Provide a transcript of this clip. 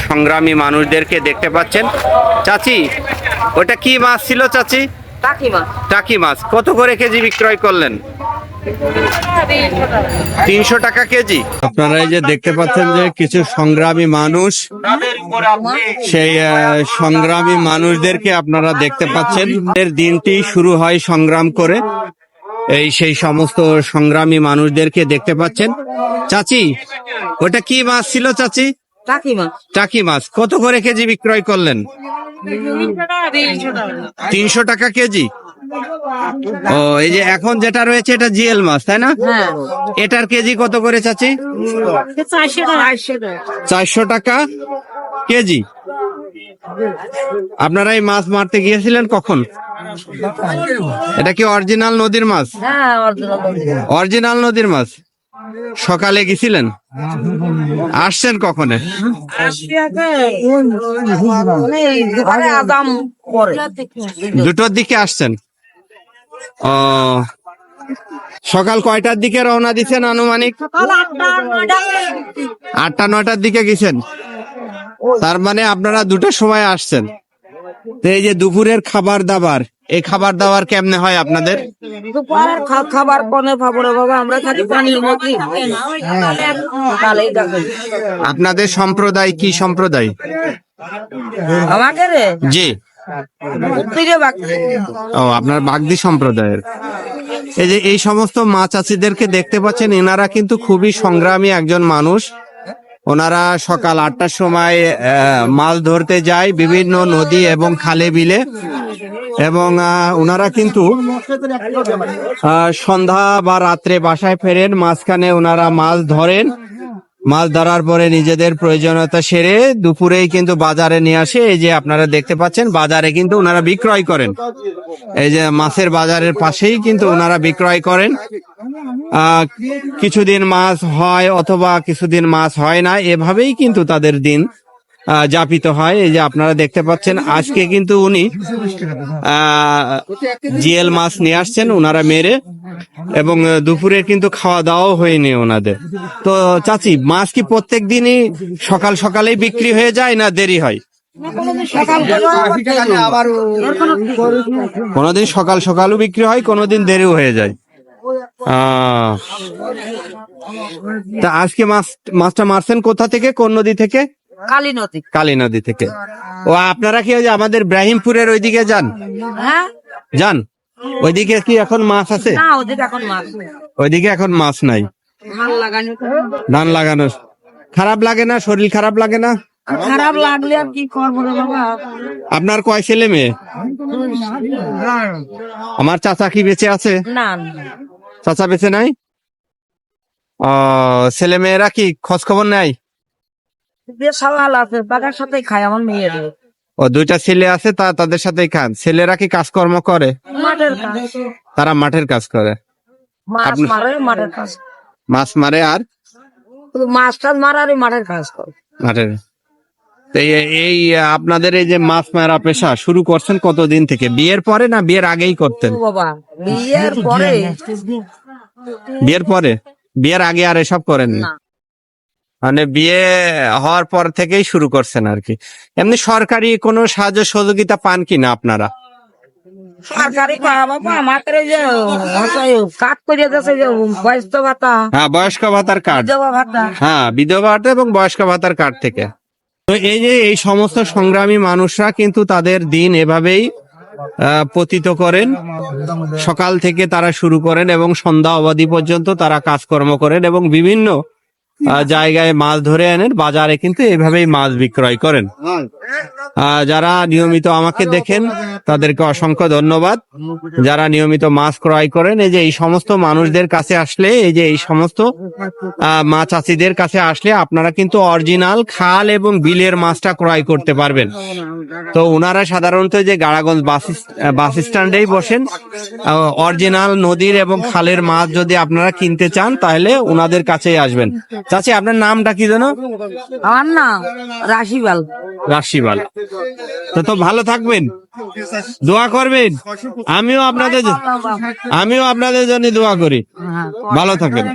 সংগ্রামী মানুষদেরকে দেখতে পাচ্ছেন। চাচি, ওটা কি মাছ ছিল চাচি? টাকি মাছ। কত করে কেজি বিক্রয় করলেন? 300 টাকা কেজি। আপনারা এই যে দেখতে পাচ্ছেন যে কিছু সংগ্রামী মানুষ, সেই সংগ্রামী মানুষদেরকে আপনারা দেখতে পাচ্ছেন। এর দিনটি শুরু হয় সংগ্রাম করে। সেই সমস্ত সংগ্রামী মানুষদেরকে দেখতে পাচ্ছেন। চাচি, ওটা কি মাছ ছিল চাচি? টাকি মাছ। কত করে কেজি বিক্রয় করলেন? 300 টাকা কেজি। ও, এই যে এখন যেটা রয়েছে এটা জিএল মাছ, তাই না? এটার কেজি কত করে চাচি? 400 টাকা কেজি। আপনারা এই মাছ মারতে গিয়েছিলেন কখন? এটা কি অরিজিনাল নদীর মাছ? অরিজিনাল নদীর মাছ। সকালে গেছিলেন? আসছেন কখনে? দুটোর দিকে আসছেন। ও, সকাল কয়টার দিকে রওনা দিচ্ছেন আনুমানিক? 8টা-9টার দিকে গেছেন। তার মানে আপনারা 2টার সময় আসছেন। তো এই যে দুপুরের খাবার দাবার, এই খাবার দাবার কেমনে হয় আপনাদের? খাবার কোনে পাবো বাবা, আমরা খালি পানির মধ্যে। আপনাদের সম্প্রদায় কি সম্প্রদায়? আমাদের জি। ও, আপনার বাগদি সম্প্রদায়ের। এই যে এই সমস্ত মাছ চাষিদেরকে দেখতে পাচ্ছেন, এনারা কিন্তু খুবই সংগ্রামী একজন মানুষ। ওনারা সকাল 8টার সময় মাছ ধরতে যায় বিভিন্ন নদী এবং খালে বিলে, এবং ওনারা কিন্তু সন্ধ্যা বা রাত্রে বাসায় ফেরেন। মাঝখানে ওনারা মাছ ধরেন, মাছ ধরার পরে নিজেদের প্রয়োজনীয়তা সেরে দুপুরেই কিন্তু বাজারে নিয়ে আসে। এই যে আপনারা দেখতে পাচ্ছেন, বাজারে কিন্তু ওনারা বিক্রয় করেন। এই যে মাছের বাজারের পাশেই কিন্তু ওনারা বিক্রয় করেন। কিছুদিন মাছ হয় অথবা কিছুদিন মাছ হয় না, এভাবেই কিন্তু তাদের দিন যাপিত হয়। এই যে আপনারা দেখতে পাচ্ছেন, আজকে কিন্তু উনি জিএল মাছ নিয়ে আসছেন ওনারা মেরে, এবং দুপুরে কিন্তু খাওয়া দাওয়াও হয়নি ওনাদের। তো চাচি, মাছ কি প্রত্যেক দিনই সকাল সকালেই বিক্রি হয়ে যায় না দেরি হয়? কোনদিন সকাল সকালও বিক্রি হয়, কোনদিন দেরিও হয়ে যায়। তা আজকে মাছটা মারছেন কোথা থেকে, কোন নদী থেকে? কালী নদী থেকে। ও, আপনারা কি ওই যে আমাদের ইব্রাহিমপুরের ওইদিকে যান? যান। ওইদিকে কি এখন মাছ আছে? ওইদিকে এখন মাছ নাই। ধান লাগানো। খারাপ লাগে না? শরীর খারাপ লাগে না? খারাপ লাগলে আর কি করবো বাবা। আপনার কয় ছেলে মেয়ে? আমার চাচা কি বেঁচে আছে? না, চাচা বেঁচে নাই। ছেলে মেয়েরা কি খোঁজ খবর নেয়? তাদের সাথে খায় আমার মেয়ের। ও, 2টা ছেলে আছে, তাদের সাথেই খান। ছেলেরা কি কাজকর্ম করে? তারা মাঠের কাজ করে। মাছ মারে আর মাছ টাছ মারার মাঠের কাজ করে। মাঠের। এই আপনাদের এই যে মাছ মারা পেশা শুরু করছেন কতদিন থেকে? বিয়ের পরে না বিয়ের আগেই করতেন? বাবা, বিয়ের পরে। বিয়ের পরে? বিয়ের আগে আর এসব করেন না? মানে বিয়ে হওয়ার পর থেকেই শুরু করছেন আর কি। এমনি সরকারি কোনো সাহায্য সহযোগিতা পান কিনা আপনারা? সরকারি আমাদের যে কাট করে দিয়েছে যে বয়স্ক ভাতা। হ্যাঁ, বয়স্ক ভাতার কার্ড। হ্যাঁ, বিধবা ভাতা এবং বয়স্ক ভাতার কার্ড থেকে। তো এই যে এই সমস্ত সংগ্রামী মানুষরা কিন্তু তাদের দিন এভাবেই পতিত করেন। সকাল থেকে তারা শুরু করেন এবং সন্ধ্যা অবধি পর্যন্ত তারা কাজকর্ম করেন, এবং বিভিন্ন জায়গায় মাছ ধরে আনেন, বাজারে কিন্তু এভাবেই মাছ বিক্রয় করেন। যারা নিয়মিত আমাকে দেখেন তাদেরকে অসংখ্য ধন্যবাদ। যারা নিয়মিত মাছ ক্রয় করেন, এই যে এই সমস্ত মানুষদের কাছে আসলে, এই যে এই সমস্ত মাছ চাষিদের কাছে আসলে আপনারা কিন্তু অরিজিনাল খাল এবং বিলের মাছটা ক্রয় করতে পারবেন। তো ওনারা সাধারণত যে গাড়াগঞ্জ বাস স্ট্যান্ডেই বসেন। অরিজিনাল নদীর এবং খালের মাছ যদি আপনারা কিনতে চান তাহলে ওনাদের কাছেই আসবেন। চাচি, আপনার নামটা কি জানো? আমার নাম রাশিবাল। রাশিবাল। তো ভালো থাকবেন, দোয়া করবেন। আমিও আপনাদের জন্য দোয়া করি। ভালো থাকবেন।